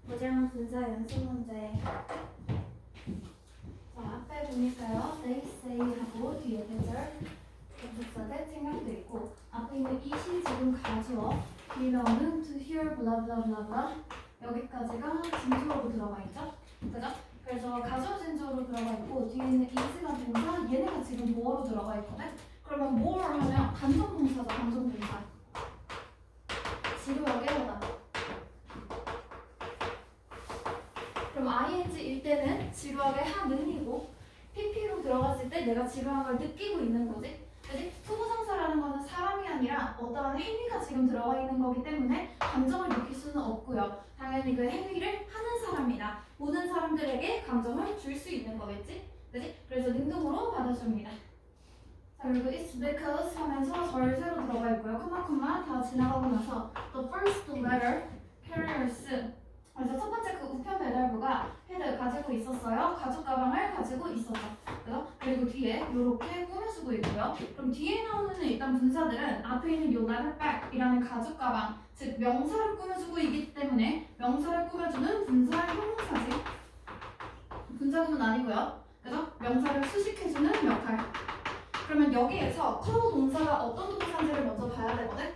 부정 분사 연습 문제. 자, 앞에 보니까요. they say 하고 뒤에 대절 접속사대 생략도 있고 앞에 있는 it이 지금 가주어 뒤에 나오는 to hear 블라블라블라블라 여기까지가 진주어로 들어가 있죠? 그죠? 그래서 가주어 진주어로 들어가 있고 뒤에 있는 is가 동사 얘네가 지금 뭐로 들어가 있거든? 그러면 more 하면 감정동사죠. 감정동사 지루하게 하다. 그럼 ing일 때는 지루하게 하는이고 pp로 들어갔을 때 내가 지루한 걸 느끼고 있는 거지. 그지? 투부정사라는 거는 사람이 아니라 어떠한 행위가 지금 들어가 있는 거기 때문에 감정을 느낄 수는 없고요. 당연히 그 행위를 하는 사람이나 모든 사람들에게 감정을 줄 수 있는 거겠지? 그지? 그래서 능동으로 받아줍니다. 자, 그리고 it's because 하면서 절세로 들어가 있고요. 콤마 다 지나가고 나서 the first letter carriers 그래서 첫 번째 그 우편 배달부가 헤드 가지고 있었어요. 가죽 가방을 가지고 있었죠. 그리고 뒤에 이렇게 꾸며주고 있고요. 그럼 뒤에 나오는 일단 분사들은 앞에 있는 요 leather bag이라는 가죽 가방, 즉 명사를 꾸며주고 있기 때문에 명사를 꾸며주는 분사 형용사지. 분사구문 아니고요. 그죠? 명사를 수식해주는 역할. 그러면 여기에서 call 동사가 어떤 동사인지를 먼저 봐야 되거든.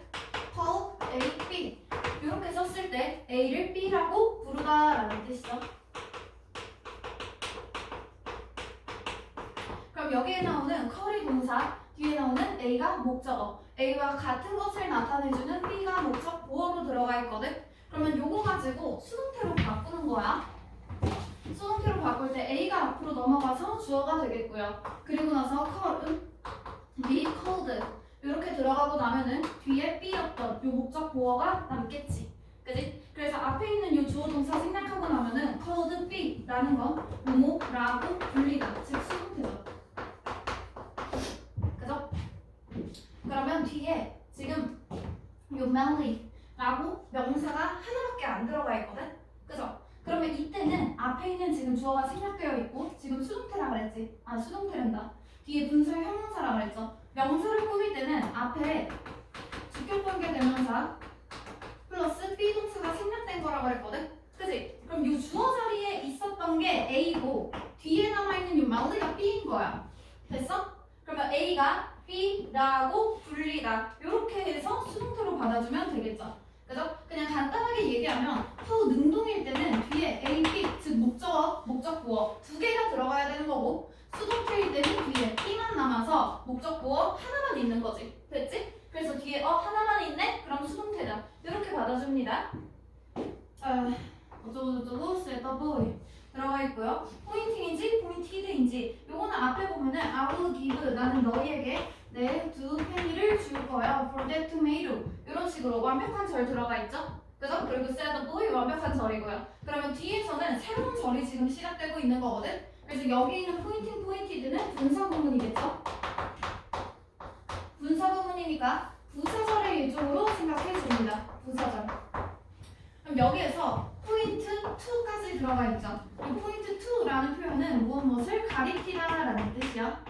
call A, B 이렇게 썼을 때 A를 B라고 부르다라는 뜻이죠. 그럼 여기에 나오는 call이 동사, 뒤에 나오는 A가 목적어, A와 같은 것을 나타내주는 B가 목적 보어로 들어가 있거든. 그러면 요거 가지고 수동태로 바꾸는 거야. 수동태로 바꿀 때 A가 앞으로 넘어가서 주어가 되겠고요. 그리고 나서 call은 be called 이렇게 들어가고 나면은 뒤에 B였던 요 목적 보어가 남겠지. 그지? 그래서 앞에 있는 요 주어 동사 생략하고 나면은 called B라는 건 뭐뭐라고 불리다. 즉 수동태죠. 그죠? 그러면 뒤에 지금 요 manly라고 명사가 하나밖에 안 들어가 있거든? 그죠? 그러면 이때는 앞에 있는 지금 주어가 생략되어 있고 지금 수동태라 그랬지? 아 수동태란다. 뒤에 분사 형용사라 그랬죠? 명사를 꾸밀 때는 앞에 주격관계 대명사 플러스 B동사가 생략된 거라고 했거든? 그치? 그럼 이 주어 자리에 있었던 게 A고 뒤에 남아있는 이 말리가 B인 거야. 됐어? 그러면 A가 B라고 불리다. 이렇게 해서 수동태로 받아주면 되겠죠. 그죠? 그냥 간단하게 얘기하면 후 능동일 때는 뒤에 A, B, 즉 목적어, 목적보어 두 개가 들어가야 되는 거고 수동태일 때는 뒤에 B만 남아서 목적보어 하나만 있는 거지. 됐지? 그래서 뒤에 하나만 있네? 그럼 수동태다. 이렇게 받아줍니다. 어쩌고저쩌고 set the boy 들어가 있고요. 포인팅인지 포인티드인지 요거는 앞에 보면은 I will give 나는 너희에게 내 두 페니를 줄 거야 for that tomato 이런 식으로 완벽한 절 들어가 있죠? 그죠? 그리고 set the boy 완벽한 절이고요. 그러면 뒤에서는 새로운 절이 지금 시작되고 있는 거거든? 그래서 여기 있는 포인팅 포인티드는 분사구문이겠죠? 분사구문이니까 부사절의 일종으로 생각해 줍니다. 부사절. 그럼 여기에서 포인트 2까지 들어가 있죠. 이 포인트 2라는 표현은 무엇을 가리키다라는 뜻이야.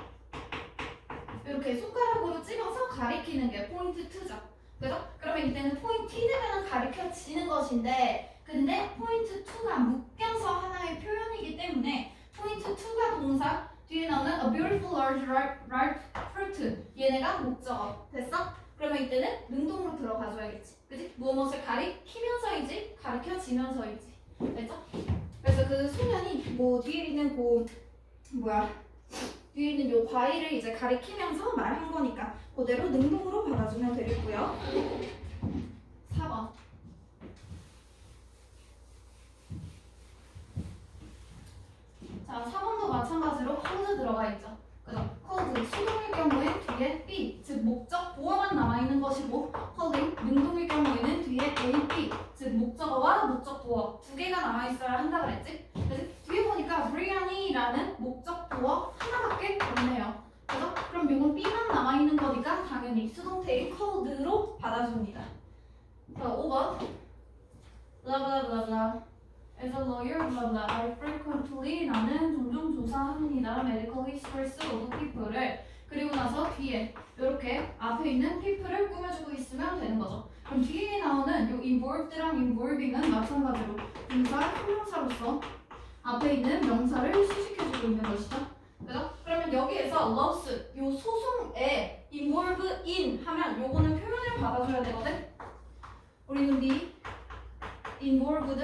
이렇게 손가락으로 찍어서 가리키는 게 포인트 2죠. 그죠? 그러면 이때는 포인티드면 가리켜지는 것인데 근데 포인트 2가 묶여서 하나의 표현이기 때문에 포인트 2가 동사 뒤에 나오는 a beautiful large ripe fruit 얘네가 목적어. 됐어? 그러면 이때는 능동으로 들어가줘야겠지. 그치? 무엇을 가리키면서이지 가리켜지면서이지. 됐죠? 그래서 그 소년이 뒤에 있는 뒤에 있는 요 과일을 이제 가리키면서 말한 거니까 그대로 능동으로 받아주면 되겠고요. 4번. 자, 4번도 마찬가지로 hold 들어가 있죠. 그죠? hold 수동일 경우에 뒤에 be 즉 목적 보어만 남아있는 것이고 holding 능동일 경우에는 뒤에 A, B 즉 목적어와 목적 보어 두 개가 남아있어야 한다 그랬지? 그래서 뒤에 보니까 biryani라는 목적 보어 하나밖에 없네요. 그죠? 그럼 이건 B만 남아있는 거니까 당연히 수동태의 called로 받아줍니다. 자, 5번 블라블라블라블라 As a lawyer, blah blah, I frequently 나는 종종 조사합니다. medical histories of people를 그리고 나서 뒤에 이렇게 앞에 있는 people를 꾸며주고 있으면 되는 거죠. 그럼 뒤에 나오는 이 involved랑 involving은 마찬가지로 분사 형용사로서 앞에 있는 명사를 수식해주고 있는 것이죠. 그죠? 그러면 여기에서 lawsuit, 요 소송에 involve in 하면 요거는 표현을 받아줘야 되거든? 우리는 be involved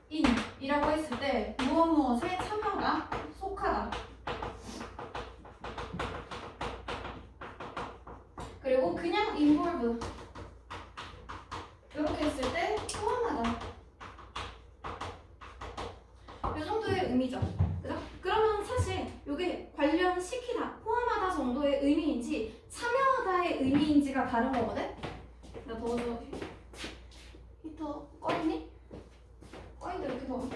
in 이라고 했을 때 무엇에 참여하다, 속하다. 그리고 그냥 involve 이렇게 했을 때 포함하다. 이 정도의 의미죠. 그죠? 그러면 사실 이게 관련시키다, 포함하다 정도의 의미인지 참여하다의 의미인지가 다른 거거든? 나 더워서 히터 꺼있니? 꺼인데 왜 이렇게 더워?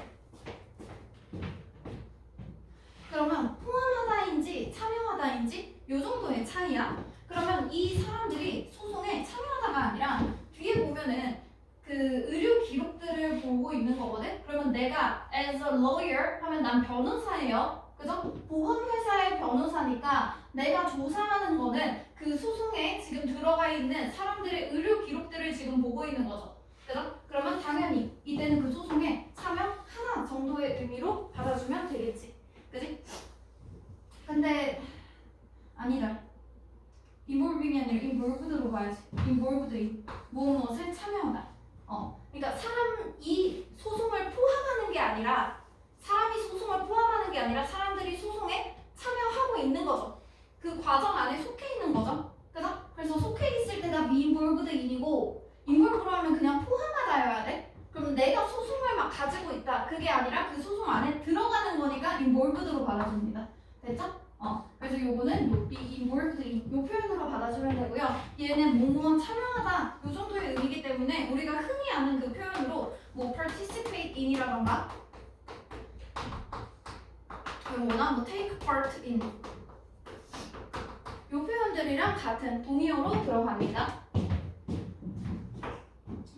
그러면 포함하다인지 참여하다인지 이 정도의 차이야. 그러면 이 사람들이 소송에 참여하다가 아니라 뒤에 보면은 그 의료 기록들을 보고 있는 거거든? 그러면 내가 as a lawyer 하면 난 변호사예요. 그죠? 보험회사의 변호사니까 내가 조사하는 거는 그 소송에 지금 들어가 있는 사람들의 의료 기록들을 지금 보고 있는 거죠. 그죠? 그러면 당연히 이때는 그 소송에 참여하나 정도의 의미로 받아주면 되겠지. 그지? 근데 아니다. involving이 아니라 involved로 봐야지. involved인 무엇에 참여하다. 그러니까 사람이 소송을 포함하는 게 아니라 사람들이 소송에 참여하고 있는 거죠. 그 과정 안에 속해 있는 거죠. 그죠? 그래서 속해 있을 때가 be involved인이고 involve로 하면 그냥 포함하다여야 돼. 그럼 내가 소송을 막 가지고 있다. 그게 아니라 그 소송 안에 들어가는 거니까 involved로 받아줍니다. 됐죠? 그래서 요거는 be involved in 요 표현으로 받아주면 되고요. 얘는 뭐뭐 참여하다 요 정도의 의미이기 때문에 우리가 흔히 아는 그 표현으로 뭐 participate in이라던가 요거나 뭐 take part in 요 표현들이랑 같은 동의어로 들어갑니다.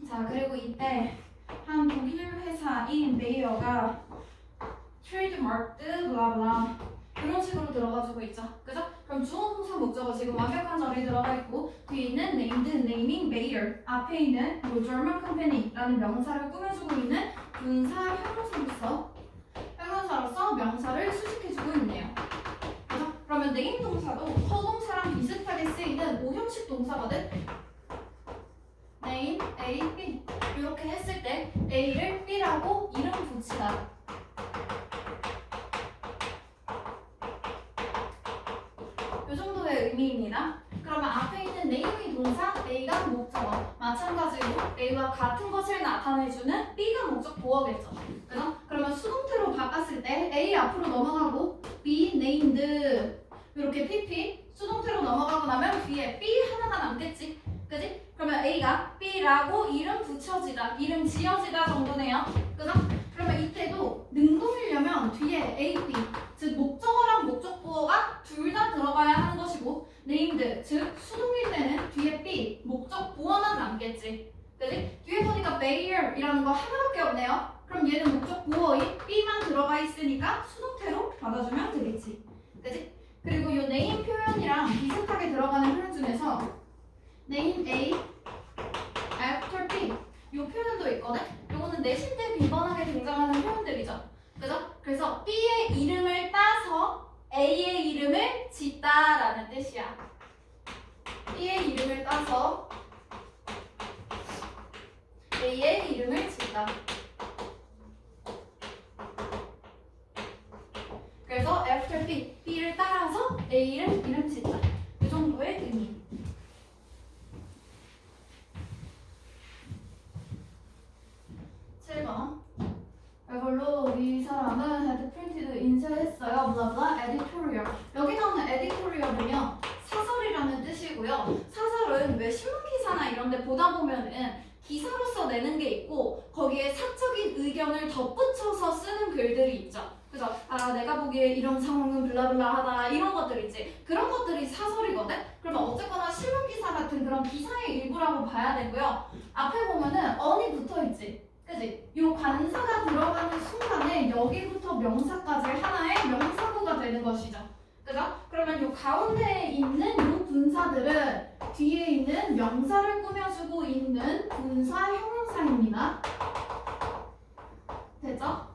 자, 그리고 이때 한 독일 회사인 메이어가 트레이드마크 블라블라 이런 식으로 들어가지고 있죠. 그죠? 그럼 주어 동사 목적어 지금 완벽한 자리에 들어가 있고 뒤에 있는 named, naming, Bayer 앞에 있는 뭐 German company라는 명사를 꾸며주고 있는 분사 형용사로서 명사를 수식해주고 있네요. 그죠? 그러면 name 동사도 허동사랑 비슷하게 쓰이는 오형식 동사거든. name, A, B 이렇게 했을 때 A를 B라고 이름 붙이다. 이 정도의 의미입니다. 그러면 앞에 있는 name이 동사, A가 목적어. 마찬가지로 A와 같은 것을 나타내주는 B가 목적 보어겠죠. 그죠? 그러면 수동태로 바꿨을 때 A 앞으로 넘어가고 be named 이렇게 PP 수동태로 넘어가고 나면 뒤에 B 하나가 남겠지. 그지? 그러면 A가 B라고 이름 붙여지다, 이름 지어지다 정도네요. 그죠? 그러면 이때도 능동이려면 뒤에 A, B 즉 목적어랑 목적보어가 둘 다 들어가야 하는 것이고 named 즉 수동일 때는 뒤에 be 목적보어만 남겠지. 그지? 뒤에 보니까 Bayer이라는 거 하나밖에 없네요. 그럼 얘는 목적보어인 be만 들어가 있으니까 수동태로 받아주면 되겠지. 그지? 그리고 이 name 표현이랑 비슷하게 들어가는 표현 중에서 name A after B 이 표현도 있거든? 요거는 내실 때 빈번하게 등장하는 표현들이죠. 그죠? 그래서 B의 이름을 따서 A의 이름을 짓다라는 뜻이야. B의 이름을 따서 A의 이름을 짓다. 그래서 after B, B를 따라서 A를 이름 짓다. 이 정도의 의미. 이걸로 이 사람은 had printed 인쇄했어요. 블라블라 editorial. 여기 나오는 editorial은요 사설이라는 뜻이고요. 사설은 왜 신문 기사나 이런 데 보다 보면은 기사로서 내는 게 있고 거기에 사적인 의견을 덧붙여서 쓰는 글들이 있죠. 그죠? 아 내가 보기에 이런 상황은 블라블라하다 이런 것들 있지. 그런 것들이 사설이거든. 그러면 어쨌거나 신문 기사 같은 그런 기사의 일부라고 봐야 되고요. 앞에 보면은 on이 붙어 있지. 그지? 요 관사가 들어가는 순간에 여기부터 명사까지 하나의 명사구가 되는 것이죠. 그죠? 그러면 요 가운데에 있는 요 분사들은 뒤에 있는 명사를 꾸며주고 있는 분사 형용사입니다. 됐죠?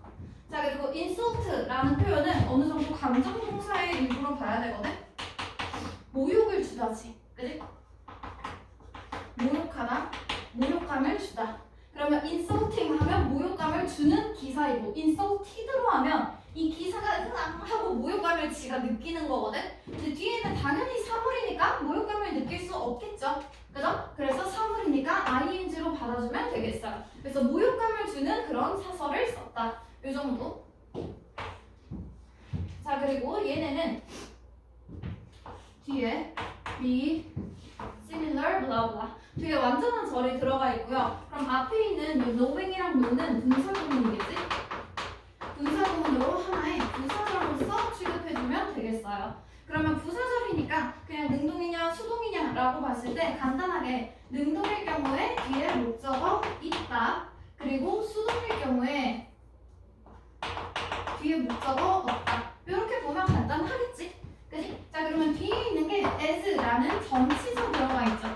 자, 그리고 insult라는 표현은 어느 정도 감정 동사의 일부로 봐야 되거든? 모욕을 주다지. 그지? 모욕하다, 모욕감을 주다. 그러면 insulting 하면 모욕감을 주는 기사이고 insulted로 하면 이 기사가 흥 하고 모욕감을 지가 느끼는 거거든? 근데 뒤에는 당연히 사물이니까 모욕감을 느낄 수 없겠죠? 그죠? 그래서 사물이니까 ing로 받아주면 되겠어요. 그래서 모욕감을 주는 그런 사설을 썼다. 이 정도. 자, 그리고 얘네는 뒤에 be similar blah blah 뒤에 완전한 절이 들어가 있고요. 그럼 앞에 있는 이 knowing이랑 know는 분사구문이겠지? 분사구문으로 하나의 부사절로서 취급해주면 되겠어요. 그러면 부사절이니까 그냥 능동이냐 수동이냐라고 봤을 때 간단하게 능동일 경우에 뒤에 목적어 있다. 그리고 수동일 경우에 뒤에 목적어 없다. 이렇게 보면 간단하겠지? 그지? 자, 그러면 뒤에 있는 게 as라는 전치사 들어가 있죠.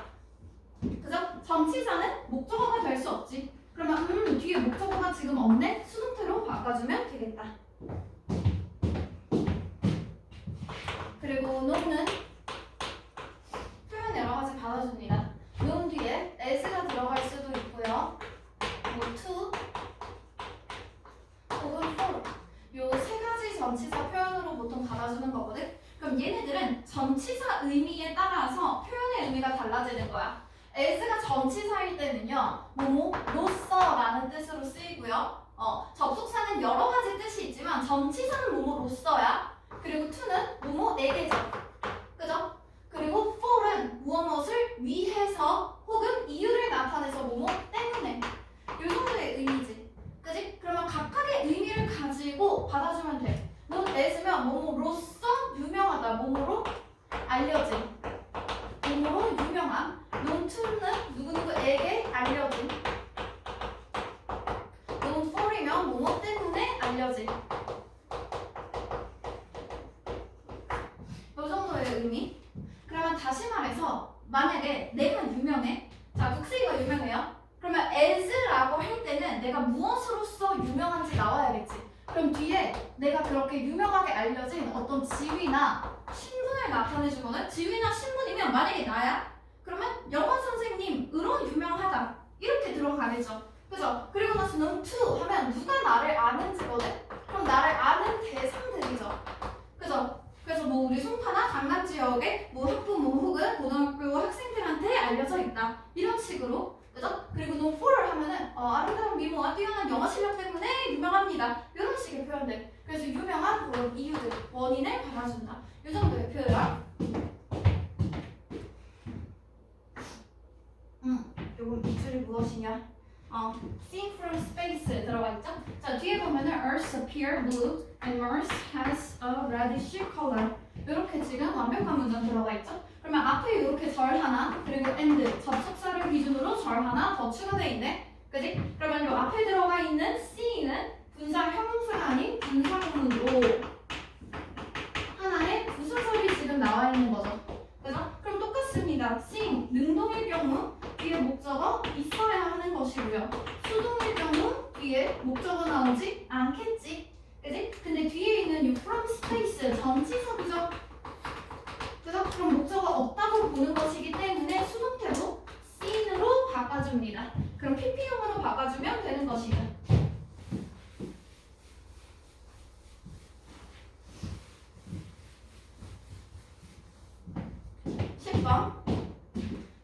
그죠? 전치사는 목적어가 될 수 없지. 그러면 뒤에 목적어가 지금 없네? 수동태로 바꿔주면 되겠다. 그리고 know는 표현 여러 가지 받아줍니다. known 뒤에 as가 들어갈 수도 있고요. 뭐 to 혹은 for 요 세 가지 전치사 표현으로 보통 받아주는 거거든. 그럼 얘네들은 전치사 의미에 따라서 표현의 의미가 달라지는 거야. as가 전치사일 때는요, 뭐뭐로서라는 뜻으로 쓰이고요. 접속사는 여러 가지 뜻이 있지만 전치사는 뭐뭐로서야. 그리고 to는 뭐뭐에게죠. 그죠? 그리고 for은 무엇을 위해서 혹은 이유를 나타내서 뭐뭐 때문에. 이 정도의 의미지. 그지? 그러면 각각의 의미를 가지고 받아주면 돼. 넌 as면 뭐뭐로서 유명하다. 뭐뭐로 알려진. 뭐뭐로 유명한. 넌 to는 누구누구에게 알려진. 넌 for이면 뭐뭐 때문에 알려진. 이 정도의 의미. 그러면 다시 말해서 만약에 내가 유명해. 자, 국세이가 유명해요. 그러면 as라고 할 때는 내가 무엇으로서 유명한지 나와야겠지. 그럼 뒤에 내가 그렇게 유명하게 알려진 어떤 지위나 신분을 나타내주거든. 지위나 신분이면 만약에 나야? 그러면 영어 선생님으로 유명하다. 이렇게 들어가겠죠. 그죠? 그리고 나서 넌 to 하면 누가 나를 아는지거든. 그럼 나를 아는 대상들이죠. 그죠? 그래서 뭐 우리 송파나 강남 지역의 뭐 학부모 혹은 고등학교 학생들한테 알려져 있다. 이런 식으로. 그죠? 그리고 넌 for를 하면은 아름다운 미모와 뛰어난 영어 실력 때문에 유명합니다. 이런 식의 표현들. 그래서 유명한 그런 이유들, 원인을 받아준다. 이 정도의 표현. 요거 밑줄이 무엇이냐? Seen from space 들어가 있죠? 자, 뒤에 보면은 Earth appear blue and Mars has a reddish color. 이렇게 지금 완벽한 문장 들어가 있죠? 그러면 앞에 이렇게 절 하나, 그리고 and 접속사를 기준으로 절 하나 더 추가되어 있네. 그지? 그러면 요 앞에 들어가 있는 see는 분사 형용사가 아닌 분사구문으로 하나의 부사절이 지금 나와 있는 거죠. 그죠? 그럼 똑같습니다. seeing 능동일 경우 뒤에 목적어 있어야 하는 것이고요. 수동일 경우 뒤에 목적어 나오지 않겠지. 그지? 근데 뒤에 있는 이 from space 전치사구죠. 그래서 그럼 목적어 없다고 보는 것이기 때문에 수동태로 seen으로 바꿔줍니다. 그럼 PP형으로 바꿔주면 되는 것이죠. 10번.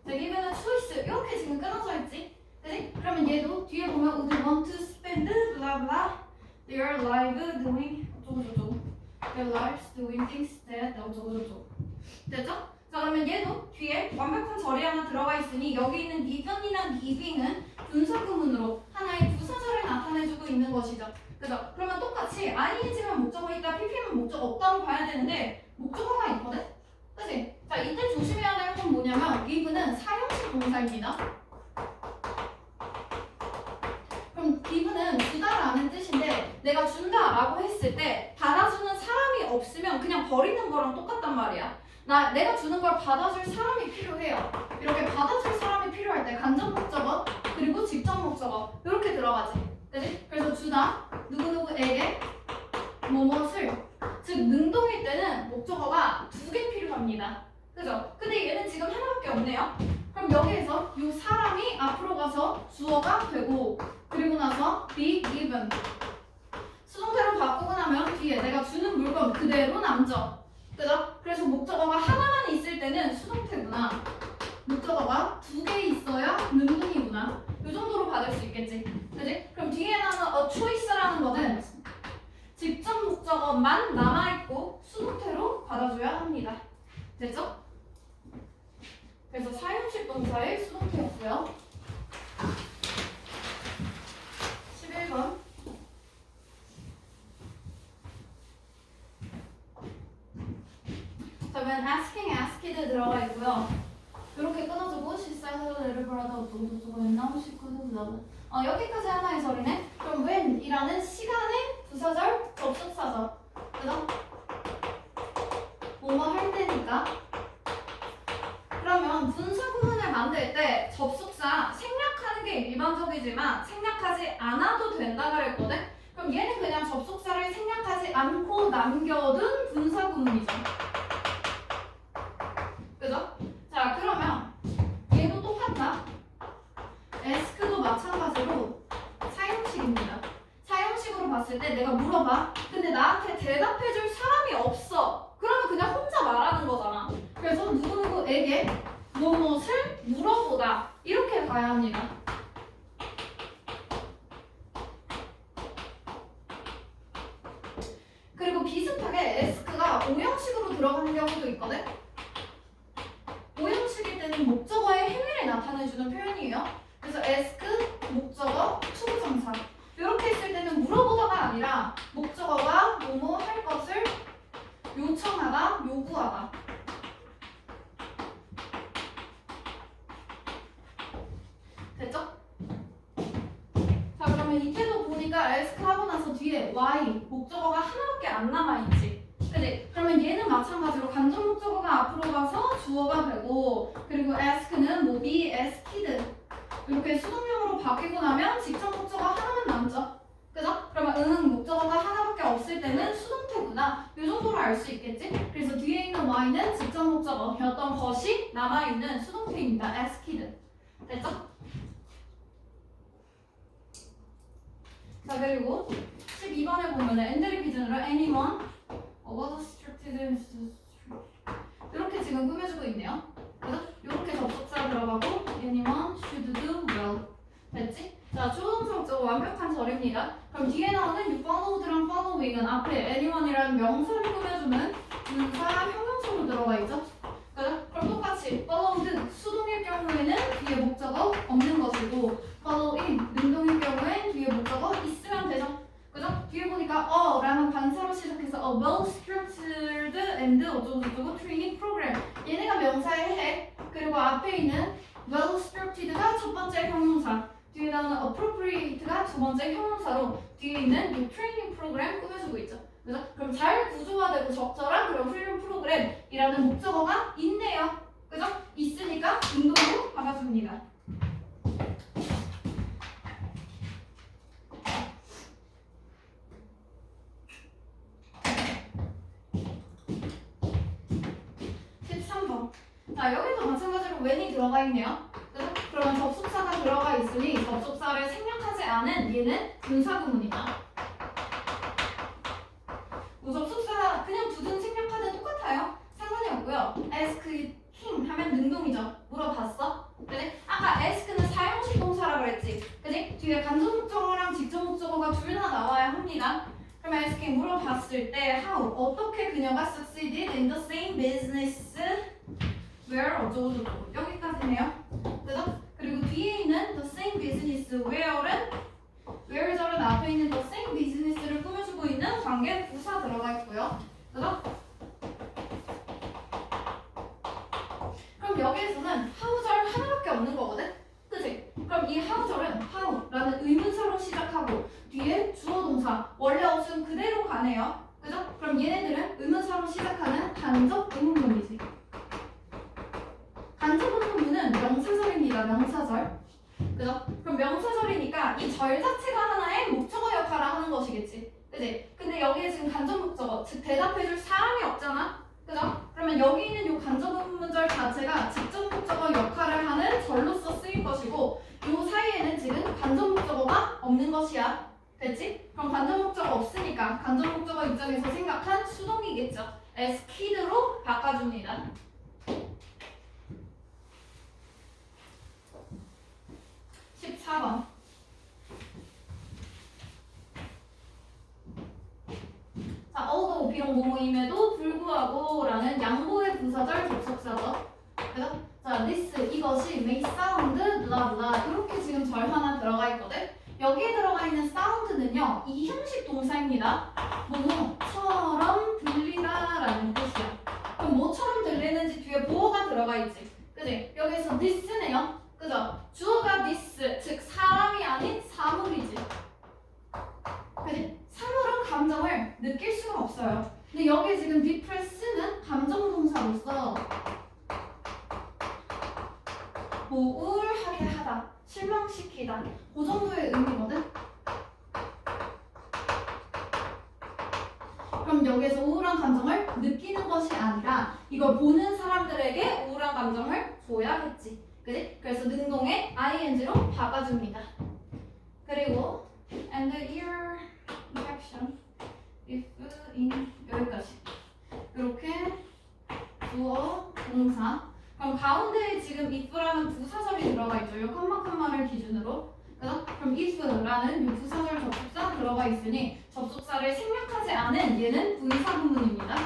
여기면은 choice 이렇게 지금 끊어져 있지. 그지? 그러면 얘도 뒤에 보면 would want to spend blah blah their life doing 어쩌고저쩌고 their lives doing things that 어쩌고저쩌고. 됐죠? 자, 그러면 얘도 뒤에 완벽한 절이 하나 들어가 있으니 여기 있는 given이나 giving은 분사구문으로 하나의 부사절을 나타내주고 있는 것이죠. 그죠? 그러면 똑같이 ing만 목적어 있다, pp만 목적어 없다고 봐야 되는데 목적어가 있거든? 그치? 자, 이때 조심해야 될 건 뭐냐면 give는 사용식 동사입니다. 그럼 give는 주다라는 뜻인데 내가 준다라고 했을 때 받아주는 사람이 없으면 그냥 버리는 거랑 똑같단 말이야. 내가 주는 걸 받아줄 사람이 필요해요. 이렇게 받아줄 사람이 필요할 때 간접 목적어 그리고 직접 목적어 이렇게 들어가지. 그치? 그래서 주다 앉아. 그죠? 그래서 목적어가 하나만 있을 때는 수동태구나. 목적어가 두 개 있어야 능동이구나. 이 정도로 받을 수 있겠지. 그지? 그럼 뒤에 나오는 choice라는 거는 직접 목적어만 남아있고 수동태로 받아줘야 합니다. 됐죠? 그래서 사용식 동사의 수동태였고요. 11번. 자, when asking, asked 들어가 있고요. 이렇게 끊어주고 she said her little brother 어쩌고저쩌고 and now she couldn't love. 여기까지 하나의 절이네. 그럼 when이라는 시간의 부사절, 접속사절. 그죠? 뭐뭐 할 때니까. 그러면 분사 구문을 만들 때 접속사 생략하는 게 일반적이지만 생략하지 않아도 된다 그랬거든? 그럼 얘는 그냥 접속사를 생략하지 않고 남겨둔 분사 구문이죠. 그죠? 자, 그러면 얘도 똑같다. ask도 마찬가지로 사용식입니다. 사용식으로 봤을 때 내가 물어봐. 근데 나한테 대답해줄 사람이 없어. 그러면 그냥 혼자 말하는 거잖아. 그래서 누구누구에게 무엇을 물어보다. 이렇게 가야 합니다. 그리고 비슷하게 ask가 오형식으로 들어가는 경우도 있거든. 오형식일 때는 목적어의 행위를 나타내주는 표현이에요. 그래서 ask, 목적어, 투부정사. 이렇게 했을 때는 물어보다가 아니라 목적어가 뭐뭐 할 것을 요청하다, 요구하다. 됐죠? 자, 그러면 이때도 보니까 ask 하고 나서 뒤에 why, 목적어가 하나밖에 안 남아있지. 그치? 그러면 얘는 마찬가지로 간접 목적어가 앞으로 가서 주어가 되고, 그리고 ask는 뭐 be asked 이렇게 수동형으로 바뀌고 나면 직접 목적어 하나만 남죠. 그죠? 그러면 목적어가 하나밖에 없을 때는 수동태구나. 이 정도로 알 수 있겠지? 그래서 뒤에 있는 y는 직접 목적어였던 것이 남아있는 수동태입니다. asked. 됐죠? 자, 그리고 12번에 보면은 엔드리 기준으로 anyone was instructed 이렇게 지금 꾸며주고 있네요. 그래서 이렇게 접속사 들어가고 anyone should do well. 됐지? 자, 주어동사 목적어 완벽한 절입니다. 그럼 뒤에 나오는 followed랑 following은 앞에 anyone이라는 명사를 꾸며주는 분사 형용사로 들어가 있죠. 그죠? 그럼 똑같이 followed 수동일 경우에는 뒤에 목적어 없는 것이고 following 능동일 경우엔 뒤에 목적어 있으면 되죠. 그죠? 뒤에 보니까 라는 관사로 시작해서 well structured and 어쩌고저쩌고 training program. 얘네가 명사의 해. 그리고 앞에 있는 well structured가 첫 번째 형용사. 뒤에 나오는 appropriate가 두 번째 형용사로 뒤에 있는 이 트레이닝 프로그램 꾸며주고 있죠. 그래서 그럼 잘 구조화되고 적절한 그런 훈련 프로그램이라는 목적어가 있네요. 그죠? 있으니까 능동으로 받아줍니다. 자, 여기도 마찬가지로 when이 들어가 있네요. 그러면 접속사가 들어가 있으니 접속사를 생략하지 않은 얘는 분사구문이다. 뭐 접속사 그냥 두든 생략하든 똑같아요. 상관이 없고요. ask him 하면 능동이죠. 물어봤어? 그지? 아까 ask는 사용식 동사라 그랬지. 그지? 뒤에 간접 목적어랑 직접 목적어가 둘 다 나와야 합니다. 그럼 asking 물어봤을 때 how 어떻게 그녀가 succeeded in the same business where 어쩌고저쩌고 여기까지네요. 그죠? 그리고 뒤에 있는 the same business where절은 앞에 있는 the same business를 꾸며주고 있는 관계 부사 들어가 있고요. 그죠? 그럼 여기에서는 how절 하나밖에 없는 거거든? 그치? 그럼 이 how절은 how라는 의문사로 시작하고 뒤에 주어 동사 원래 어순 그대로 가네요. 그죠? 그럼 얘네들은 의문사로 시작하는 간접 의문문이지. 간접 의문문은 명사절입니다. 명사절. 그죠? 그럼 명사절이니까 이 절 자체가 하나의 목적어 역할을 하는 것이겠지. 그지? 근데 여기에 지금 간접 목적어, 즉 대답해줄 사람이 없잖아. 그죠? 그러면 여기 있는 이 간접 의문문절 자체가 직접 목적어 역할을 하는 절로서 쓰일 것이고 이 사이에는 지금 간접 목적어가 없는 것이야. 됐지? 그럼 간접 목적어 없으니까 간접 목적어 입장에서 생각한 수동이겠죠. as kid로 바꿔줍니다. (14번) 자, 어도 비록 뭐뭐임에도 불구하고 라는 양보의 부사절 접속사죠. 그래서 자, this 이것이 may sound blah blah 이렇게 지금 절 하나 들어가 있거든. 여기에 들어가 있는 sound는요 이 형식 동사입니다. 뭐뭐처럼 들리다라는 뜻이야. 그럼 뭐처럼 들리는지 뒤에 보어가 들어가 있지. 그지? 여기서 this네요. 그죠? 주어가 this 즉 사람이 아닌 사물이지. 그지? 사물은 감정을 느낄 수가 없어요. 근데 여기 지금 depress는 감정 동사로서 우울하게 하다, 실망시키다 그 정도의 의미거든. 그럼 여기에서 우울한 감정을 느끼는 것이 아니라 이걸 보는 사람들에게 우울한 감정을 줘야겠지. 그지? 그래서 능동의 ing로 바꿔줍니다. 그리고 and here action if in 여기까지 이렇게 주어 동사. 그럼 가운데에 지금 if라는 부사절이 들어가 있죠. 이 컴마를 기준으로. 그럼 if라는 이 부사절 접속사 들어가 있으니 접속사를 생략하지 않은 얘는 분사 부문입니다.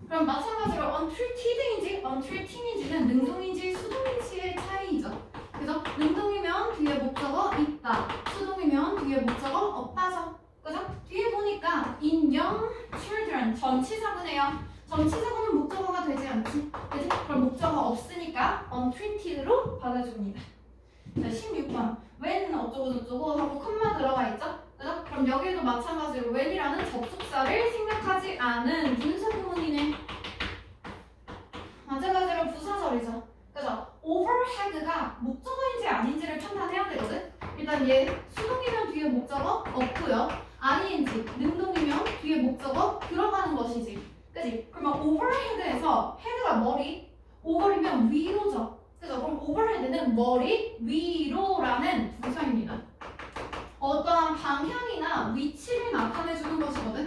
그럼 마찬가지로 untreated인지 untreating인지는 능동인지 수동인지의 차이죠. 그죠? 능동이면 뒤에 목적어 있다. 수동이면 뒤에 목적어 없다죠. 그죠? 뒤에 보니까 in young children 전치사구네요. 전치사구는 목적어가 되지 않지. 그지? 그럼 목적어 없으니까 untreated로 받아줍니다. 자, 16번 when 어쩌고저쩌고 하고 컴마 들어가 있죠? 그죠? 그럼 여기도 마찬가지로 when이라는 접속사를 생략하지 않은 분사구문이네. 마찬가지로 부사절이죠. 그죠? overhead가 목적어인지 아닌지를 판단해야 되거든. 일단 얘 수동이면 뒤에 목적어 없고요. ing 능동이면 뒤에 목적어 들어가는 것이지. 그지? 그러면 overhead에서 head가 머리, over이면 위로죠. 그죠? 그럼 overhead는 머리 위로라는 부사입니다. 어떠한 방향이나 위치를 나타내주는 것이거든.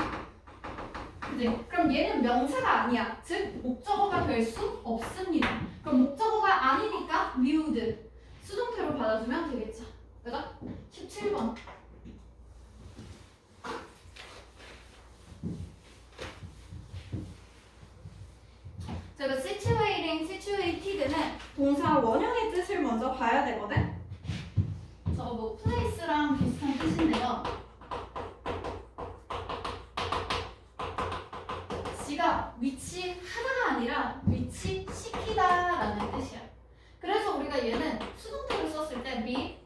그지? 그럼 얘는 명사가 아니야. 즉 목적어가 될 수 없습니다. 그럼 목적어가 아니니까 viewed 수동태로 받아주면 되겠죠. 그죠? 17번 제가 situating, situated는 동사 원형의 뜻을 먼저 봐야 되거든. 저거 뭐 place랑 비슷한 뜻인데요. 지가 위치하다가 아니라 위치시키다라는 뜻이야. 그래서 우리가 얘는 수동태로 썼을 때 be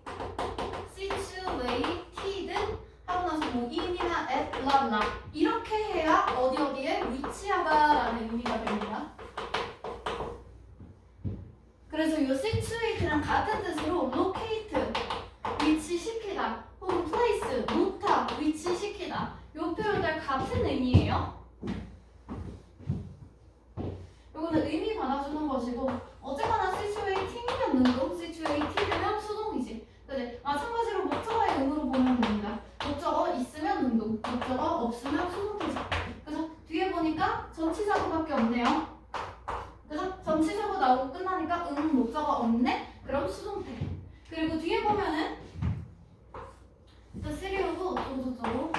situated 하고 나서 뭐 in이나 at, blah blah 이렇게 해야 어디에 위치하다라는 의미가 됩니다. 그래서 이 situate랑 같은 뜻으로 locate 위치시키다 혹은 place 놓다 위치시키다 이 표현들 같은 의미예요. 이거는 의미 받아주는 것이고 어쨌거나 situating이면 능동, situated면 수동이지. 그치? 마찬가지로 목적어의 의무로 보면 됩니다. 목적어 있으면 능동, 목적어 없으면 수동태죠. 그래서 뒤에 보니까 전치사구밖에 없네요. 그래서 전치사구 나오고 끝나니까 목적어 없네? 그럼 수동태. 그리고 뒤에 보면은 쓰리오고 어쩌고저쩌고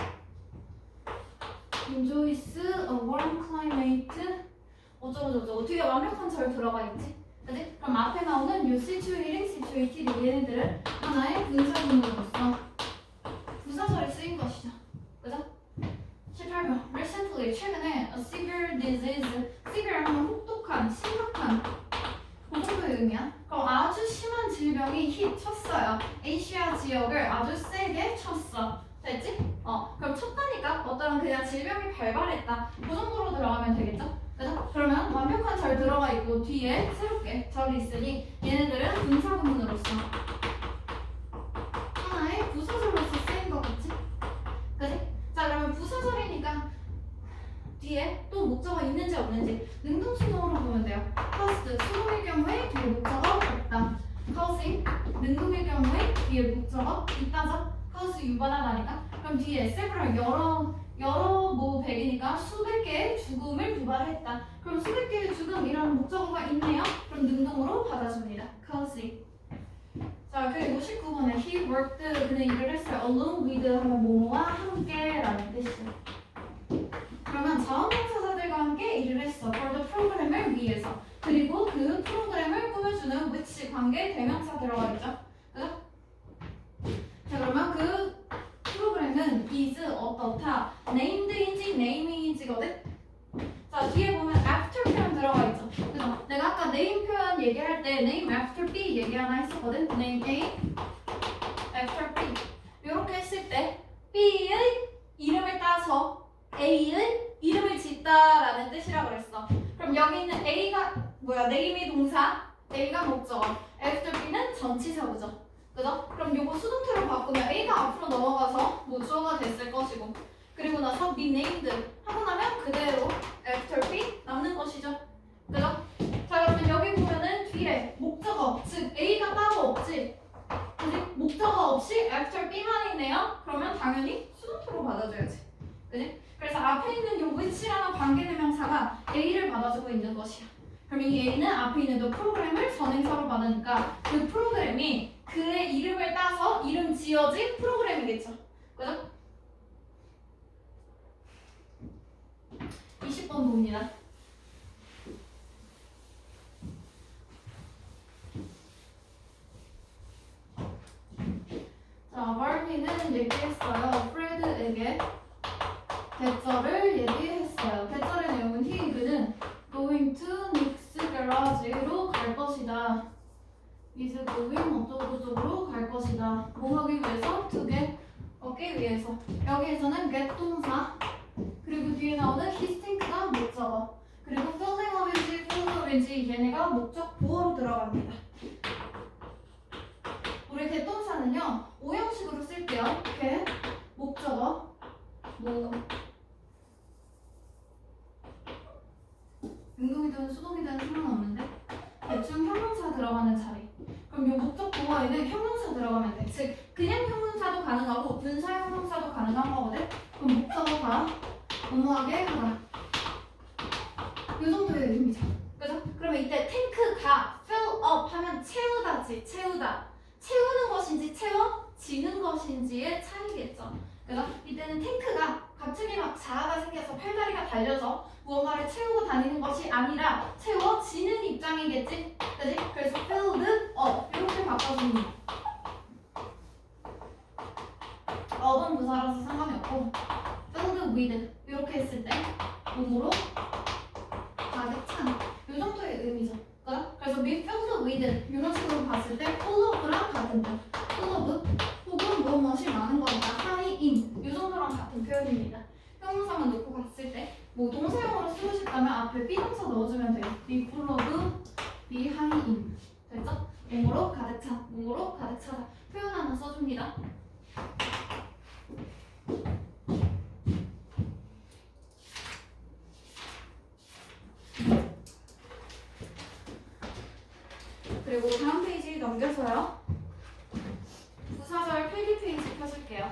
enjoys a warm climate 어쩌고저쩌고 뒤에 완벽한 절 들어가 있지. 그치? 그럼 앞에 나오는 요 situating, situated 얘네들은 하나의 분사구문으로서 부사절이 쓰인 것이죠. 그죠? 18번 recently 최근에 a severe disease severe 하면 혹독한, 심각한 그 정도의 의미야. 그럼 아주 심한 질병이 쳤어요. 아시아 지역을 아주 세게 쳤어. 됐지? 그럼 쳤다니까 어떤 그냥 질병이 발발했다. 그 정도로 들어가면 되겠죠? 그죠? 그러면 완벽한 절 들어가 있고 뒤에 새롭게 절이 있으니 얘네들은 분사구문으로서 하나의 부사절로서 쓰인 것 같지? 그지? 자 그러면 부사절이니까 뒤에 또 목적어 있는지 없는지 능동수동으로 보면 돼요. cost 수동일 경우에 뒤에 목적어 없다. causing 능동일 경우에 뒤에 목적어 있다죠. cause 유발하다니까. 그럼 뒤에 several 여러 뭐 백이니까 수백 개의 죽음을 유발했다. 그럼 수백 개의 죽음이라는 목적어가 있네요. 그럼 능동으로 받아줍니다. cause. 자, 그리고 19번에 he worked 그는 일을 했어요. along with 하면 뭐뭐와 함께라는 뜻이죠. 그러면 자원봉사자들과 함께 일을 했어. for the 프로그램을 위해서. 그리고 그 프로그램을 꾸며주는 which 관계 대명사 들어가겠죠. 그죠? 자, 그러면 그 프로그램은 is 어떻다. named인지 naming인지거든. 자, 뒤에 보면 after 표현 들어가 있죠. 그죠? 내가 아까 name 표현 얘기할 때 name after B 얘기 하나 했었거든. name A after B. 이렇게 했을 때 B의 이름을 따서 A의 이름을 짓다라는 뜻이라고 그랬어. 그럼 여기 있는 A가 name이 동사, A가 목적어, after B는 전치사구죠. 그죠? 그럼 요거 수동태로 바꾸면 A가 앞으로 넘어가서 뭐 주어가 됐을 것이고, 그리고 나서 be named 하고 나면 그대로 after B 남는 것이죠. 그죠? 자, 그러면 여기 보면은 뒤에 목적어, 즉 A가 따로 없지. 그지? 목적어 없이 after B만 있네요. 그러면 당연히 수동태로 받아줘야지. 그지? 그래서 앞에 있는 요 which라는 관계대명사가 A를 받아주고 있는 것이야. 그럼 이 A는 앞에 있는 또 프로그램을 선행사로 받으니까 그 프로그램이 그의 이름을 따서 이름 지어진 프로그램이겠죠. 그죠? 20번 봅니다. 자, 바르니는 얘기했어요. 프레드에게 대절을 얘기했어요. 대절의 내용은 그는 going to Nick's garage로 갈 것이다. is going 어쩌고저쩌고로 갈 것이다. 뭐 하기 위해서? to get 얻기 위해서. 여기에서는 get 동사, 그리고 뒤에 나오는 his tank가 목적어, 그리고 filling up인지 filling up인지 얘네가 목적 보어로 들어갑니다. 우리 get 동사는요 5형식으로 쓸게요. get 목적어 뭐 능동이든 수동이든 상관없는데 대충 형용사 들어가는 자리. 그럼 이 목적 보어에는 형용사 들어가면 돼. 즉 그냥 형용사도 가능하고 분사 형용사도 가능한 거거든. 그럼 목적어가 뭐뭐하게 하다. 이 정도의 의미죠. 그죠? 그러면 이때 탱크가 fill up 하면 채우다지. 채우다. 채우는 것인지 채워지는 것인지의 차이겠죠. 그죠? 이때는 탱크가 갑자기 막 자아가 생겨서 팔다리가 달려서 무언가를 채우고 다니는 것이 아니라 채워지는 입장이겠지? 그지? 그래서 filled up 이렇게 바꿔줍니다. up은 부사라서 상관이 없고 filled with 이렇게 했을 때 몸으로 가득 찬 이 정도의 의미죠. 그죠? 그래서 be filled with 이런 식으로 봤을 때 full of랑 같은 표. full of 혹은 무엇이 많은 거니까 high in 이 정도랑 같은 표현입니다. 형용사만 놓고 봤을 때 뭐 동사용으로 쓰고 싶다면 앞에 비동사 넣어주면 돼요. be full of, be high in. 됐죠? 몸으로 가득 차, 몸으로 가득 차다. 표현 하나 써줍니다. 그리고 다음 페이지 넘겨서요. 부사절 필기 페이지 펴줄게요.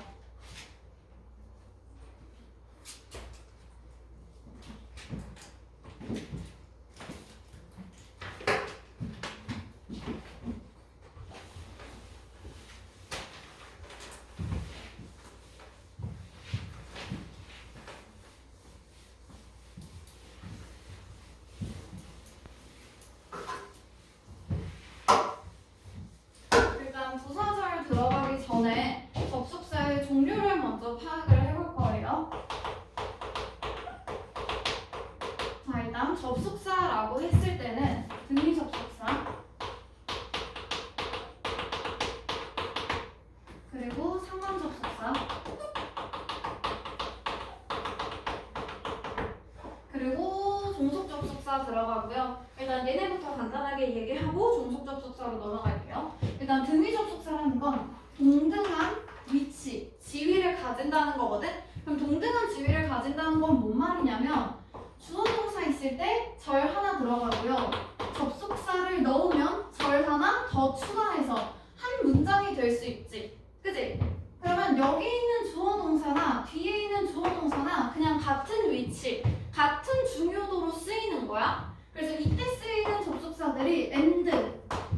부사절 들어가기 전에 접속사의 종류를 먼저 파악을 해볼 거예요. 자, 일단 접속사라고 했을 때는 등위 접속사, 그리고 상관 접속사, 그리고 종속 접속사 들어가고요. 일단 얘네부터 간단하게 얘기하고 종속 접속사로 넘어갈게요. 일단 등위 접속사라는 건 동등한 위치, 지위를 가진다는 거거든? 그럼 동등한 지위를 가진다는 건 뭔 말이냐면 주어 동사 있을 때 절 하나 들어가고요. 접속사를 넣으면 절 하나 더 추가해서 한 문장이 될 수 있지. 그지? 그러면 여기 있는 주어 동사나 뒤에 있는 주어 동사나 그냥 같은 위치, 같은 중요도로 쓰이는 거야. 그래서 이때 쓰이는 접속사들이 and,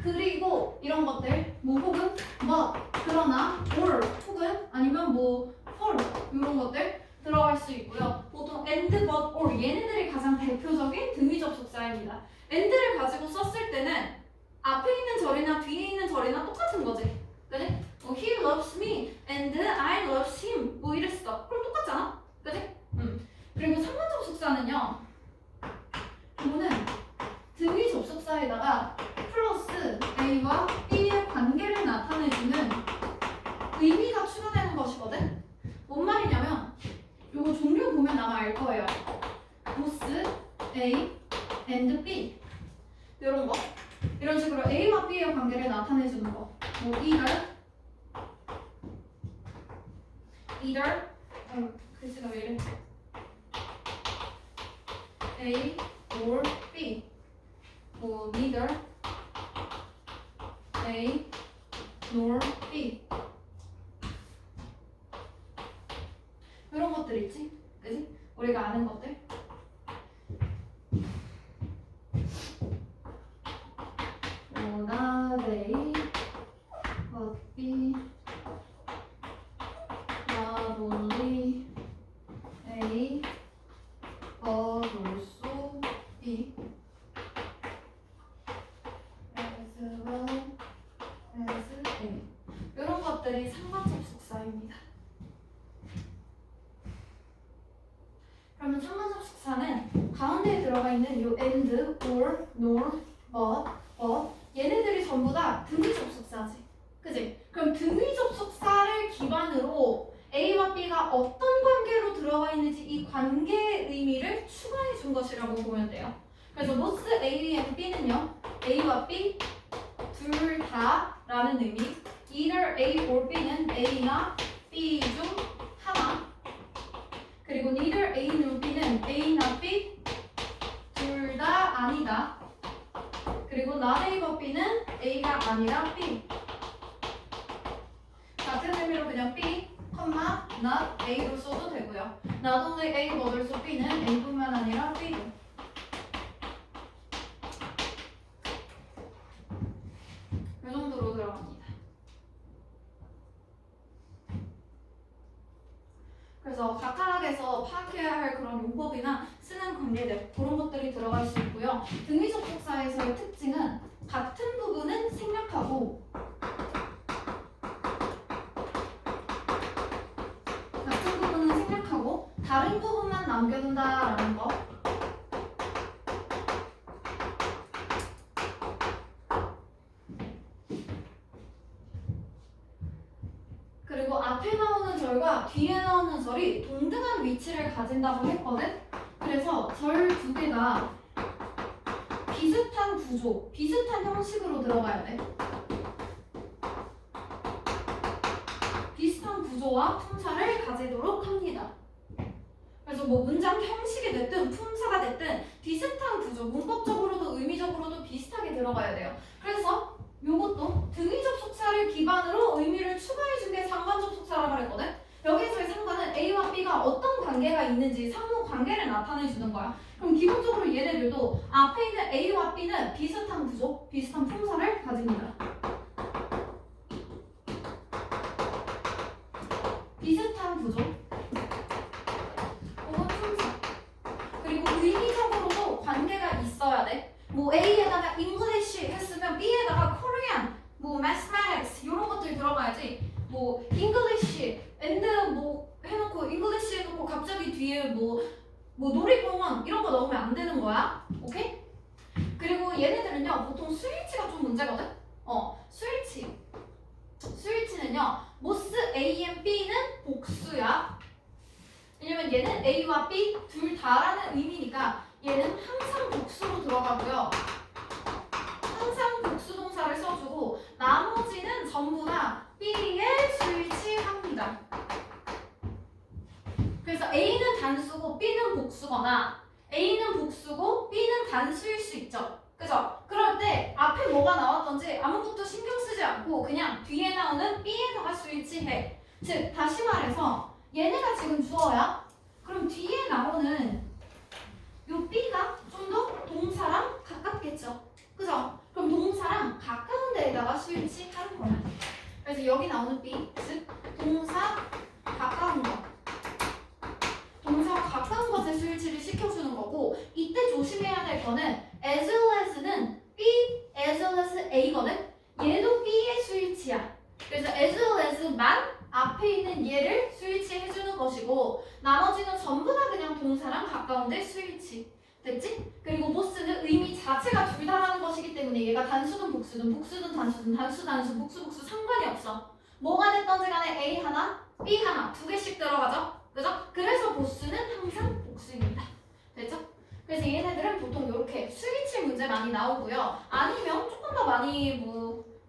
그리고 이런 것들, 뭐 혹은 but, 그러나, or, 혹은 아니면 뭐 for 이런 것들 들어갈 수 있고요. 보통 and, but, or 얘네들이 가장 대표적인 등위 접속사입니다. and를 가지고 썼을 때는 앞에 있는 절이나 뒤에 있는 절이나 똑같은 거지. 그지? He loves me and I love him. 뭐 이랬어. 그럼 똑같잖아. 그지? 그리고 3번 접속사는요. 이거는 등위 접속사에다가 플러스 A와 B의 관계를 나타내주는 의미가 추가되는 것이거든. 뭔 말이냐면 요거 종류 보면 아마 알 거예요. both A and B 이런 거. 이런 식으로 A와 B의 관계를 나타내주는 거. 뭐 either 글씨가 왜 이래? A or B. 뭐 neither A nor B. 이런 것들 있지? 그지? 우리가 아는 것들. not A but B. not only A but also B. as well as A. 이런 것들이 상관 접속사입니다. 그러면 상관 접속사는 가운데에 들어가 있는 요 and, or, nor, but 얘네들이 전부 다 등위 접속사지. 그지? 그럼 등위 접속사를 기반으로 A와 B가 어떤 관계로 들어가 있는지 이 관계의 의미를 추가해 준 것이라고 보면 돼요. 그래서 both A and B는요. A와 B 둘 다라는 의미. either A or B는 A나 B 중 하나. 그리고 neither A nor B는 A나 B 둘 다 아니다. 그리고 not A but B는 A가 아니라 B. 같은 의미로 그냥 B, not A로 써도 되고요. not only A but also B는 A뿐만 아니라 B도. 이 정도로 들어갑니다. 그래서 각하락에서 파악해야 할 그런 용법이나 쓰는 관계들 그런 것들이 들어갈 수 있고요. 등위 접속사에서의 특징은 같은 부분은 생략하고 다른 부분만 남겨둔다라는 거. 그리고 앞에 나오는 절과 뒤에 나오는 절이 동등한 위치를 가진다고 했거든. 그래서 절 두 개가 비슷한 구조, 비슷한 형식으로 들어가야 돼. 비슷한 구조와 품사를 가지도록 합니다. 그래서 뭐 문장 형식이 됐든 품사가 됐든 비슷한 구조, 문법적으로도 의미적으로도 비슷하게 들어가야 돼요. 그래서 요것도 등위 접속사를 기반으로 의미를 추가해준 게 상관 접속사라고 했거든. 여기서의 상관은 A와 B가 어떤 관계가 있는지 상호 관계를 나타내주는 거야. 그럼 기본적으로 얘네들도 앞에 있는 A와 B는 비슷한 구조, 비슷한 품사를 가집니다. 비슷한 구조 혹은 품사. 그리고 의미적으로도 관계가 있어야 돼. 뭐 A에다가 English 했으면 B에다가 Korean, 뭐 Mathematics 이런 것들이 들어가야지. 뭐 English and 뭐 해놓고 English 해놓고 갑자기 뒤에 뭐 놀이공원 이런 거 넣으면 안 되는 거야. 오케이? 그리고 얘네들은요 보통 스위치가 좀 문제거든. 스위치는요 both A and B는 복수야. 왜냐면 얘는 A와 B 둘 다라는 의미니까 얘는 항상 복수로 들어가고요. 항상 복수 동사를 써주고 나머지는 전부 다 B에 스위치합니다. 그래서 A는 단수고 B는 복수거나 A는 복수고 B는 단수일 수 있죠. 그죠? 그럴 때 앞에 뭐가 나왔던지 아무것도 신경 쓰지 않고 그냥 뒤에 나오는 B에다가 스위치해. 즉 다시 말해서 얘네가 지금 주어야. 그럼 뒤에 나오는 요 B가 좀 더 동사랑 가깝겠죠. 그죠? 그럼 동사랑 가까운 데에다가 스위치하는 거야. 그래서 여기 나오는 B, 즉 동사 가까운 것. 동사 가까운 것에 스위치를 시켜주는 거고, 이때 조심해야 될 거는 as well as는 B, as well as A거든? 얘도 B의 스위치야. 그래서 as well as만 앞에 있는 얘를 스위치해주는 것이고, 나머지는 전부 다 그냥 동사랑 가까운데 스위치. 됐지? 그리고 보스는 의미 자체가 둘 다라는 것이기 때문에 얘가 단수든 복수든 복수든 단수든 단수 단수 복수 복수 상관이 없어. 뭐가 됐던지 간에 A 하나, B 하나 두 개씩 들어가죠? 그죠? 그래서 보스는 항상 복수입니다. 됐죠? 그래서 얘네들은 보통 이렇게 스위치 문제 많이 나오고요. 아니면 조금 더 많이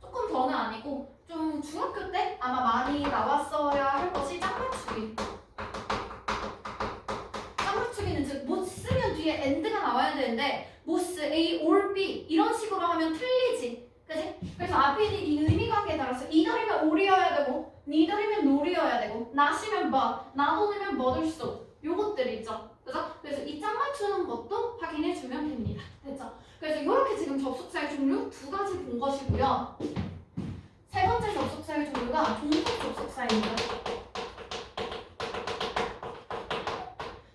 조금 더는 아니고 좀 중학교 때 아마 많이 나왔어야 할 것이 짝맞추기. 짝맞추기는 즉 못 쓰면 뒤에 and가 나와야 되는데 보스 A or B 이런 식으로 하면 틀리지. 그치? 그래서 앞에 있는 이 의미관계에 따라서 either이면 or이어야 되고 neither이면 nor이어야 되고 not이면 but, not only면 but을 수도 요것들 있죠. 그죠? 그래서 이 짝 맞추는 것도 확인해주면 됩니다. 됐죠? 그래서 이렇게 지금 접속사의 종류 두 가지 본 것이고요. 세 번째 접속사의 종류가 종속 접속사입니다.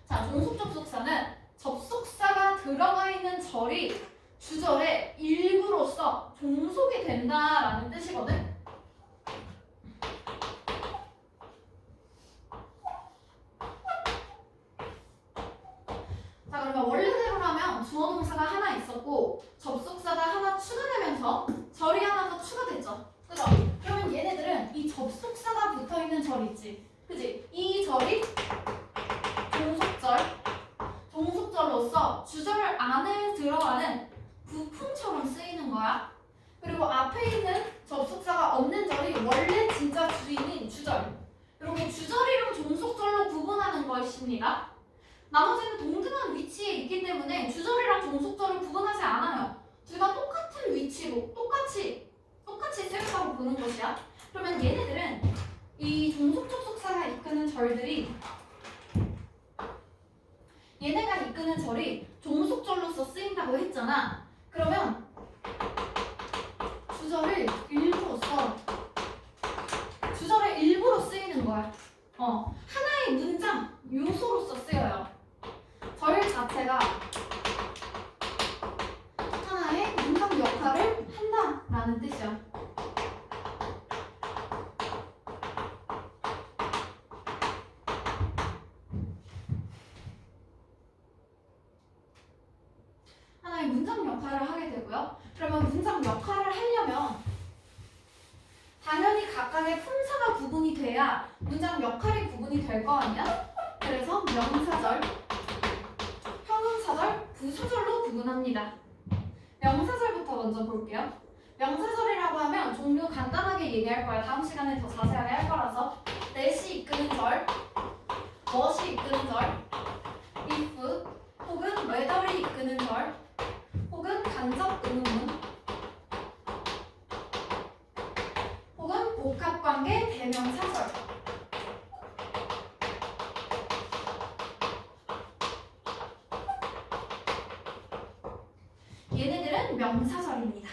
자, 종속 접속사는 접속사가 들어가 있는 절이 주절의 일부로서 종속이 된다라는 뜻이거든. 자, 그러면 원래대로라면 주어 동사가 하나 있었고 접속사가 하나 추가되면서 절이 하나 더 추가됐죠. 그죠? 그러면 얘네들은 이 접속사가 붙어있는 절 있지. 그지? 이 절이 종속절, 종속절로서 주절 안에 들어가는 부품처럼 쓰이는 거야. 그리고 앞에 있는 접속사가 없는 절이 원래 진짜 주인인 주절. 이렇게 주절이랑 종속절로 구분하는 것입니다. 나머지는 동등한 위치에 있기 때문에 주절이랑 종속절을 구분하지 않아요. 둘 다 똑같은 위치로 똑같이 쓰였다고 보는 것이야. 그러면 얘네들은 이 종속 접속사가 이끄는 절들이 얘네가 이끄는 절이 종속절로서 쓰인다고 했잖아. 그러면 주절을 주절의 일부로 쓰이는 거야. 하나의 문장 요소로서 쓰여요. 절 자체가 하나의 문장 역할을 한다라는 뜻이야. 하나의 문장 역할을 하게 되고요. 그러면 문장 역할을 하려면 당연히 각각의 품사가 구분이 돼야 문장 역할이 구분이 될 거 아니야? 그래서 명사절, 형용사절, 부사절로 구분합니다. 명사절부터 먼저 볼게요. 명사절이라고 하면 종류 간단하게 얘기할 거야. 다음 시간에 더 자세하게 할 거라서. that이 이끄는 절, what이 이끄는 절, if 혹은 whether이 이끄는 절, 혹은 간접 의문문, 혹은 복합관계 대명사절. 얘네들은 명사절입니다.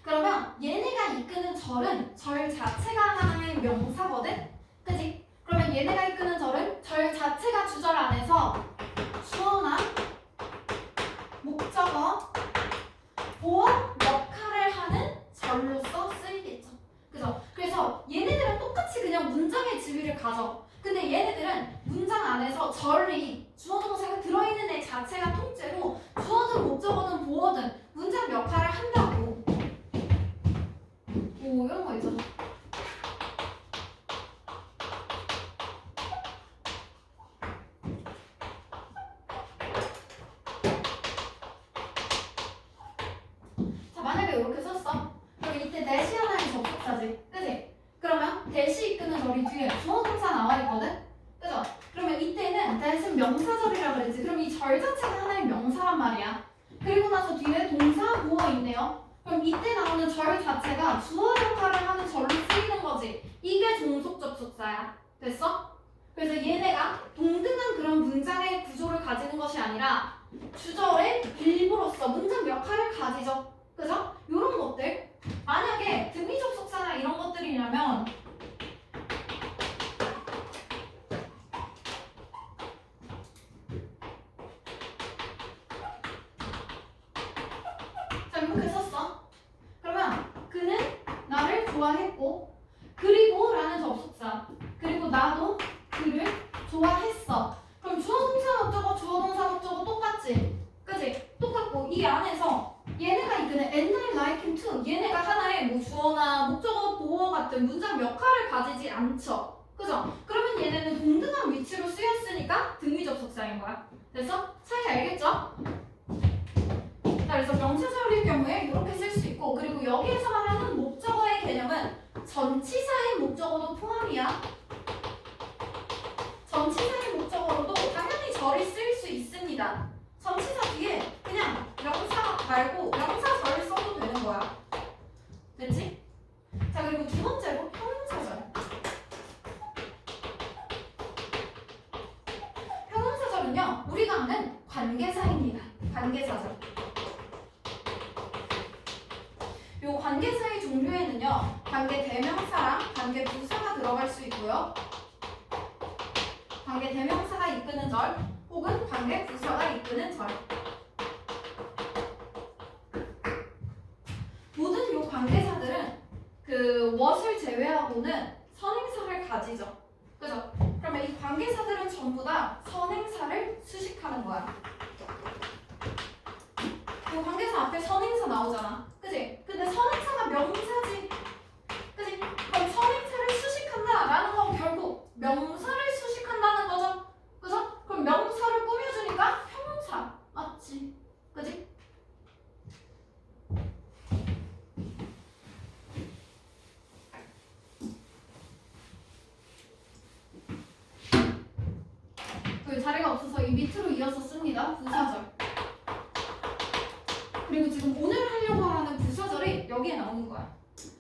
그러면 얘네가 이끄는 절은 절 자체가 하나의 명사거든? 그치? 그러면 얘네가 이끄는 절은 절 자체가 주절 안에서 주어나 목적어, 보어 역할을 하는 절로서 쓰이겠죠. 그죠? 그래서 얘네들은 똑같이 그냥 문장의 지위를 가져. 근데 얘네들은 문장 안에서 절이 주어 동사가 들어있는 애 자체가 통째로 주어든 목적어든 보어든 문장 역할을 한다고. 오, 이런 거 있죠. 자, 만약에 이렇게 썼어. 그럼 이때 that이 하나의 접속사지. 그치? 그러면 that이 이끄는 절이 뒤에 주어 동사 나와 있거든? 그죠? 그러면 이때는 that은 명사절이라 그랬지. 그럼 이 절 자체가 하나의 명사란 말이야. 그리고 나서 뒤에 동사, 보어 있네요. 그럼 이때 나오는 절 자체가 주어 역할을 하는 절로 쓰이는 거지. 이게 종속 접속사야. 됐어? 그래서 얘네가 동등한 그런 문장의 구조를 가지는 것이 아니라 주절의 일부로서 문장 역할을 가지죠. 그죠? 요런 것들. 만약에 등위 접속사나 이런 것들이라면 자, 이렇게 썼어. 그러면 그는 나를 좋아했고 그리고 라는 접속사 그리고 나도 그를 좋아했어. 그럼 주어 동사 어쩌고 주어 동사 어쩌고 똑같지? 그지? 똑같고 이 안에서 얘네가 이끄는 and I like him too 얘네가 하나의 뭐 주어나 목적어 보어 같은 문장 역할을 가지지 않죠. 그죠? 그러면 얘네는 동등한 위치로 쓰였으니까 등위 접속사인 거야. 그래서 차이 알겠죠? 자, 그래서 명사절일 경우에 이렇게 쓸 수 있고 그리고 여기에서 말하는 목적어의 개념은 전치사의 목적어도 포함이야. 전치사의 목적어로도 당연히 절이 쓰일 수 있습니다. 전치사 뒤에 그냥 명사 말고 명사절을 써도 되는 거야. 됐지? 자, 그리고 두 번째로 형용사절. 형용사절은요, 우리가 아는 관계사입니다. 관계사절. 요 관계사의 종류에는요, 관계 대명사랑 관계 부사가 들어갈 수 있고요. 관계 대명사가 이끄는 절 혹은 관계 부사가 이끄는 절. 모든 요 관계사들은 그 what을 제외하고는 선행사를 가지죠. 그죠? 그러면 이 관계사들은 전부 다 선행사를 수식하는 거야. 이 관계사 앞에 선행사 나오잖아. 그지? 근데 선행사가 명사지. 그지? 그럼 선행사를 수식한다라는 건 결국 명사를 수식한다는 거죠. 그죠? 그럼 명사를 꾸며주니까 형용사. 맞지? 그지? 그 자리가 없어서 이 밑으로 이어서 씁니다. 부사절. 그리고 지금 오늘 하려고 하는 부사절이 여기에 나오는 거야.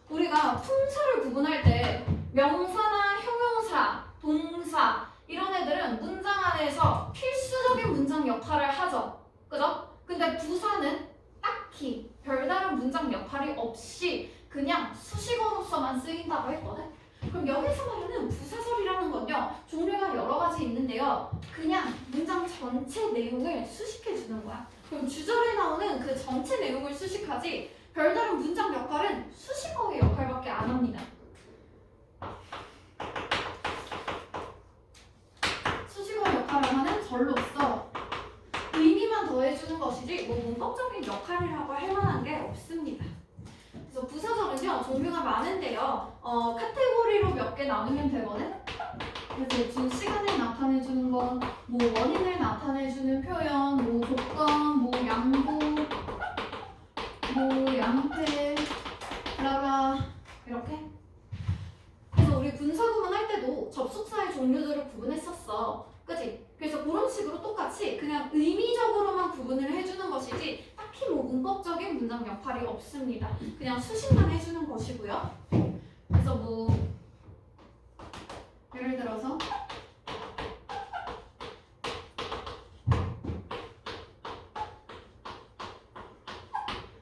우리가 품사를 구분할 때 명사나 형용사, 동사 이런 애들은 문장 안에서 필수적인 문장 역할을 하죠. 그죠? 근데 부사는 딱히 별다른 문장 역할이 없이 그냥 수식어로서만 쓰인다고 했거든. 그럼 여기서 말하는 부사절이라는 건요, 종류가 여러 가지 있는데요. 그냥 문장 전체 내용을 수식해 주는 거야. 그럼 주절에 나오는 그 전체 내용을 수식하지 별다른 문장 역할은 수식어의 역할밖에 안 합니다. 수식어 역할을 하는 절로서 의미만 더해주는 것이지 뭐 문법적인 역할이라고 할 만한 게 없습니다. 그래서 부사절은요 종류가 많은데요. 카테고리로 몇 개 나누면 되거든. 그래서 준 시간을 나타내주는 건, 뭐 원인을 나타내주는 표현, 뭐 조건, 뭐 양보, 뭐 양태, 라라 이렇게. 그래서 우리 분사 구분할 때도 접속사의 종류들을 구분했었어. 그치? 그래서 그런 식으로 똑같이 그냥 의미적으로만 구분을 해주는 것이지 딱히 뭐 문법적인 문장 역할이 없습니다. 그냥 수식만 해주는 것이고요. 그래서 뭐 예를 들어서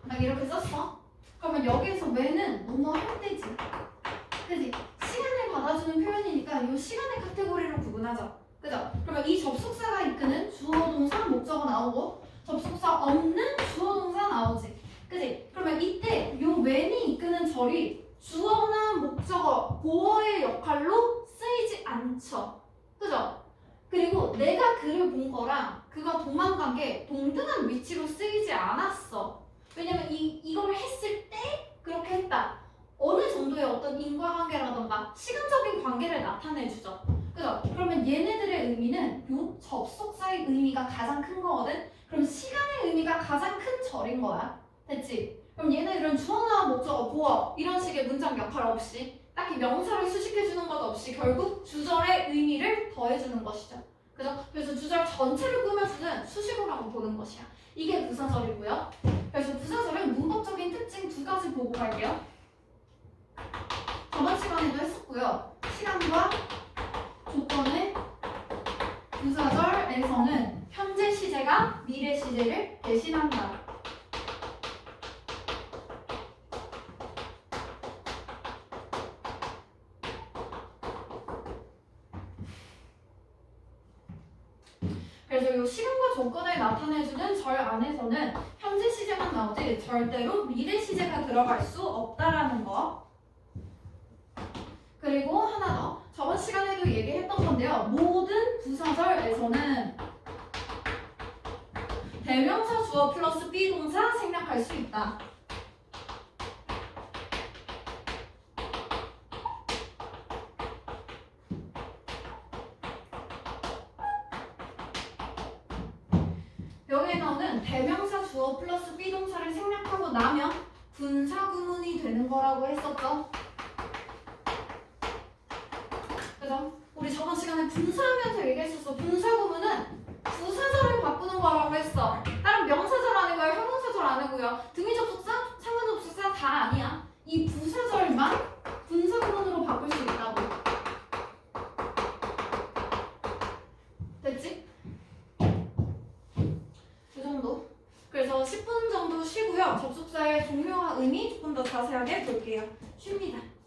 막 이렇게 썼어. 그러면 여기에서 왜는 뭐뭐 할 때지. 그지? 시간을 받아주는 표현이니까 이 시간의 카테고리로 구분하죠. 그죠? 그러면 이 접속사가 이끄는 주어 동사 목적어 나오고 접속사 없는 주어 동사 나오지. 그지? 그러면 이때 요 when이 이끄는 절이 주어나 목적어, 보어의 역할로 쓰이지 않죠. 그죠? 그리고 내가 글을 본 거랑 그가 도망간 게 동등한 위치로 쓰이지 않았어. 왜냐면 이걸 했을 때 그렇게 했다. 어느 정도의 어떤 인과관계라던가 시간적인 관계를 나타내주죠. 그죠? 그러면 얘네들의 의미는 요 접속사의 의미가 가장 큰 거거든? 그럼 시간의 의미가 가장 큰 절인 거야. 됐지? 그럼 얘네들은 주어나 목적어, 보어 이런 식의 문장 역할 없이 딱히 명사를 수식해주는 것 없이 결국 주절의 의미를 더해주는 것이죠. 그죠? 그래서 주절 전체를 꾸며주는 수식어라고 보는 것이야. 이게 부사절이고요. 그래서 부사절은 문법적인 특징 두 가지 보고 갈게요. 저번 시간에도 했었고요. 시간과 그래서 이 시간과 조건을 나타내주는 절 안에서는 현재 시제만 나오지 절대로 미래 시제가 들어갈 수 없다라는 거. 그리고 하나 더. 저번 시간에도 얘기했던 건데요. 모든 부사절에서는 대명사 주어 플러스 비동사 생략할 수 있다. 여기에 나오는 대명사 주어 플러스 비동사를 생략하고 나면 분사구문이 되는 거라고 했었죠. 그죠? 우리 저번 시간에 분사하면서 얘기했었어. 분사구문은 부사절을 바꾸는 거라고 했어. 다른 명사절 아니고요, 형용사절 아니고요, 등위접속사, 상관접속사 다 아니야. 이 부사절만 분사구문으로 바꿀 수 있다고. 됐지? 그 정도. 그래서 10분 정도 쉬고요. 접속사의 종류와 의미 조금 더 자세하게 볼게요. 쉽니다.